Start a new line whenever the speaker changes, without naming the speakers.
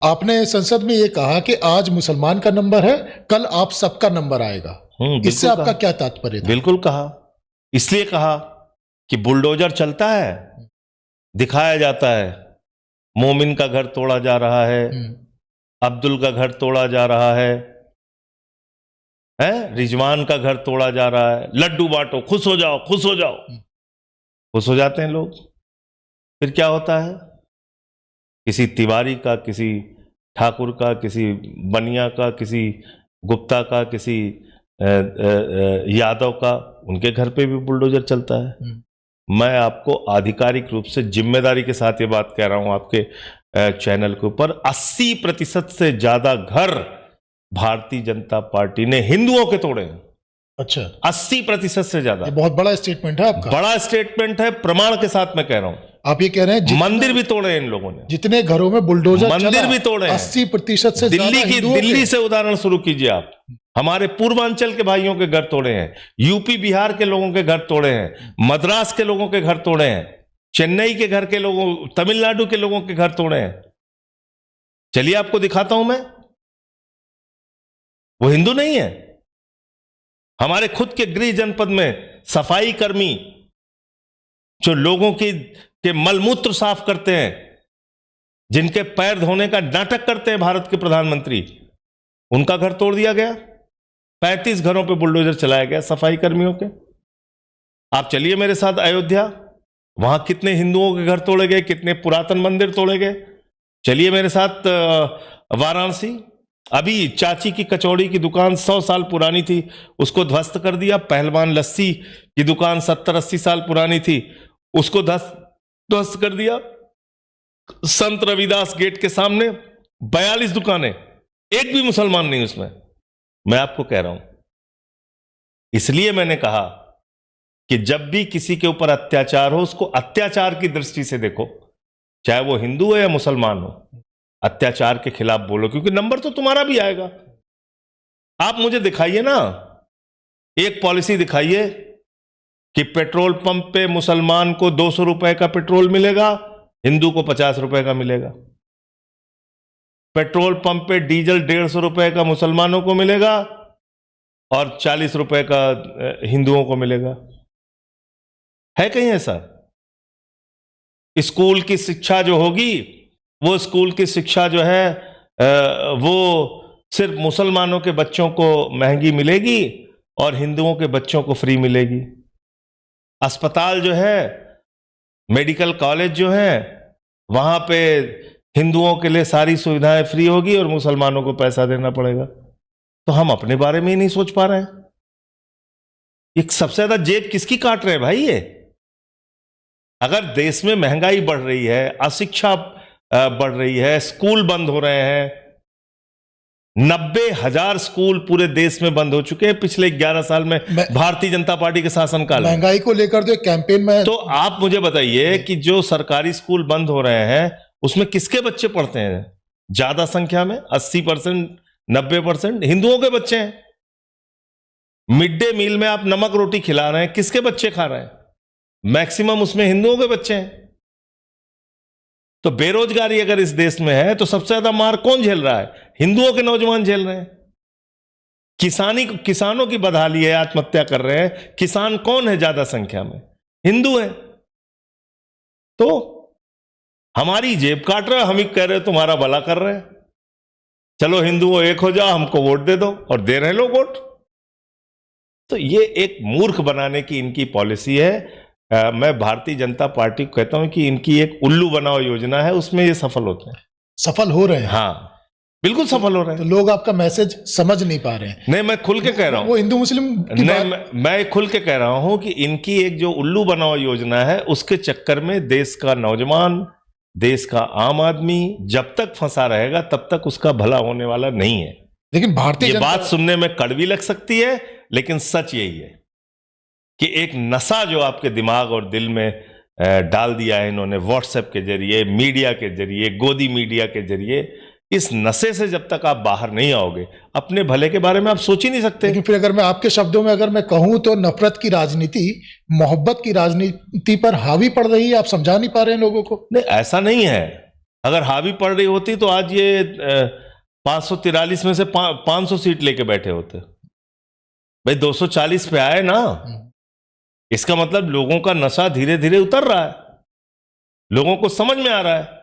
आपने संसद में ये कहा कि आज मुसलमान का नंबर है, कल आप सबका नंबर आएगा। इससे आपका क्या तात्पर्य था?
बिल्कुल कहा, इसलिए कहा कि बुलडोजर चलता है, दिखाया जाता है, मोमिन का घर तोड़ा जा रहा है, अब्दुल का घर तोड़ा जा रहा है, रिजवान का घर तोड़ा जा रहा है, लड्डू बांटो, खुश हो जाओ, खुश हो जाओ। खुश हो जाते हैं लोग, फिर क्या होता है? किसी तिवारी का, किसी ठाकुर का, किसी बनिया का, किसी गुप्ता का, किसी यादव का, उनके घर पे भी बुलडोजर चलता है। मैं आपको आधिकारिक रूप से जिम्मेदारी के साथ ये बात कह रहा हूं आपके चैनल के ऊपर, 80% से ज्यादा घर भारतीय जनता पार्टी ने हिंदुओं के तोड़े हैं।
अच्छा,
80% से ज्यादा।
ये बहुत बड़ा स्टेटमेंट है आपका।
बड़ा स्टेटमेंट है, प्रमाण के साथ मैं कह रहा हूं।
आप ये कह रहे हैं
मंदिर भी तोड़े हैं इन लोगों ने,
जितने घरों में बुलडोजर
मंदिर भी तोड़े हैं,
80% से
दिल्ली से उदाहरण शुरू कीजिए आप। हमारे पूर्वांचल के भाइयों के घर तोड़े हैं, यूपी बिहार के लोगों के घर तोड़े हैं, मद्रास के लोगों के घर तोड़े हैं, चेन्नई के घर के लोगों, तमिलनाडु के लोगों के घर तोड़े हैं। चलिए आपको दिखाता हूं मैं, वो हिंदू नहीं है। हमारे खुद के गृह जनपद में सफाई कर्मी जो लोगों के मलमूत्र साफ करते हैं, जिनके पैर धोने का नाटक करते हैं भारत के प्रधानमंत्री, उनका घर तोड़ दिया गया। 35 घरों पे बुलडोजर चलाया गया सफाई कर्मियों के। आप चलिए मेरे साथ अयोध्या, वहां कितने हिंदुओं के घर तोड़े गए, कितने पुरातन मंदिर तोड़े गए। चलिए मेरे साथ वाराणसी, अभी चाची की कचौड़ी की दुकान 100 साल पुरानी थी, उसको ध्वस्त कर दिया। पहलवान लस्सी की दुकान 70-80 साल पुरानी थी, उसको ध्वस्त कर दिया। संत रविदास गेट के सामने 42 दुकानें, एक भी मुसलमान नहीं उसमें। मैं आपको कह रहा हूं, इसलिए मैंने कहा कि जब भी किसी के ऊपर अत्याचार हो, उसको अत्याचार की दृष्टि से देखो, चाहे वो हिंदू हो या मुसलमान हो। अत्याचार के खिलाफ बोलो, क्योंकि नंबर तो तुम्हारा भी आएगा। आप मुझे दिखाइए ना, एक पॉलिसी दिखाइए कि पेट्रोल पंप पे मुसलमान को 200 रुपए का पेट्रोल मिलेगा, हिंदू को 50 रुपए का मिलेगा। पेट्रोल पंप पे डीजल 150 रुपए का मुसलमानों को मिलेगा और 40 रुपए का हिंदुओं को मिलेगा। है कहीं ऐसा? स्कूल की शिक्षा जो होगी, वो स्कूल की शिक्षा जो है वो सिर्फ मुसलमानों के बच्चों को महंगी मिलेगी और हिंदुओं के बच्चों को फ्री मिलेगी। अस्पताल जो है, मेडिकल कॉलेज जो है, वहां पे हिंदुओं के लिए सारी सुविधाएं फ्री होगी और मुसलमानों को पैसा देना पड़ेगा। तो हम अपने बारे में ही नहीं सोच पा रहे हैं। ये सबसे ज्यादा जेब किसकी काट रहे हैं भाई? ये अगर देश में महंगाई बढ़ रही है, अशिक्षा बढ़ रही है, स्कूल बंद हो रहे हैं, 90,000 स्कूल पूरे देश में बंद हो चुके हैं पिछले 11 साल में भारतीय जनता पार्टी के शासनकाल में।
महंगाई को लेकर तो एक कैंपेन में, तो
आप मुझे बताइए कि जो सरकारी स्कूल बंद हो रहे हैं उसमें किसके बच्चे पढ़ते हैं? ज्यादा संख्या में 80%, 90% हिंदुओं के बच्चे हैं। मिड डे मील में आप नमक रोटी खिला रहे हैं, किसके बच्चे खा रहे हैं? मैक्सिमम उसमें हिंदुओं के बच्चे हैं। तो बेरोजगारी अगर इस देश में है तो सबसे ज्यादा मार कौन झेल रहा है? हिंदुओं के नौजवान झेल रहे हैं। किसानों की बदहाली है, आत्महत्या कर रहे हैं। किसान कौन है ज्यादा संख्या में? हिंदू है। तो हमारी जेब काट रहे, हम ही कह रहे तुम्हारा भला कर रहे हैं। चलो हिंदुओं एक हो जाओ, हमको वोट दे दो, और दे रहे लोग वोट। तो ये एक मूर्ख बनाने की इनकी पॉलिसी है। मैं भारतीय जनता पार्टी को कहता हूं कि इनकी एक उल्लू बनाओ योजना है, उसमें ये सफल होते हैं।
सफल हो रहे हैं?
हाँ, बिल्कुल सफल हो रहे हैं।
तो लोग आपका मैसेज समझ नहीं पा रहे हैं।
नहीं, मैं खुल के कह रहा हूं,
वो हिंदू मुस्लिम
नहीं, मैं खुल के कह रहा हूं कि इनकी एक जो उल्लू बनाओ योजना है, उसके चक्कर में देश का नौजवान, देश का आम आदमी जब तक फंसा रहेगा तब तक उसका भला होने वाला नहीं है।
लेकिन भारतीय
बात सुनने में कड़वी लग सकती है, लेकिन सच यही है कि एक नशा जो आपके दिमाग और दिल में डाल दिया है इन्होंने व्हाट्सएप के जरिए, मीडिया के जरिए, गोदी मीडिया के जरिए, इस नशे से जब तक आप बाहर नहीं आओगे, अपने भले के बारे में आप सोच ही नहीं सकते।
लेकिन फिर अगर मैं आपके शब्दों में अगर मैं कहूं तो नफरत की राजनीति, मोहब्बत की राजनीति पर हावी पड़ रही है। आप समझा नहीं पा रहे हैं लोगों को?
नहीं, ऐसा नहीं है। अगर हावी पड़ रही होती तो आज ये 543 में से 500 सीट लेके बैठे होते। भाई 240 पे आए ना, इसका मतलब लोगों का नशा धीरे धीरे उतर रहा है, लोगों को समझ में आ रहा है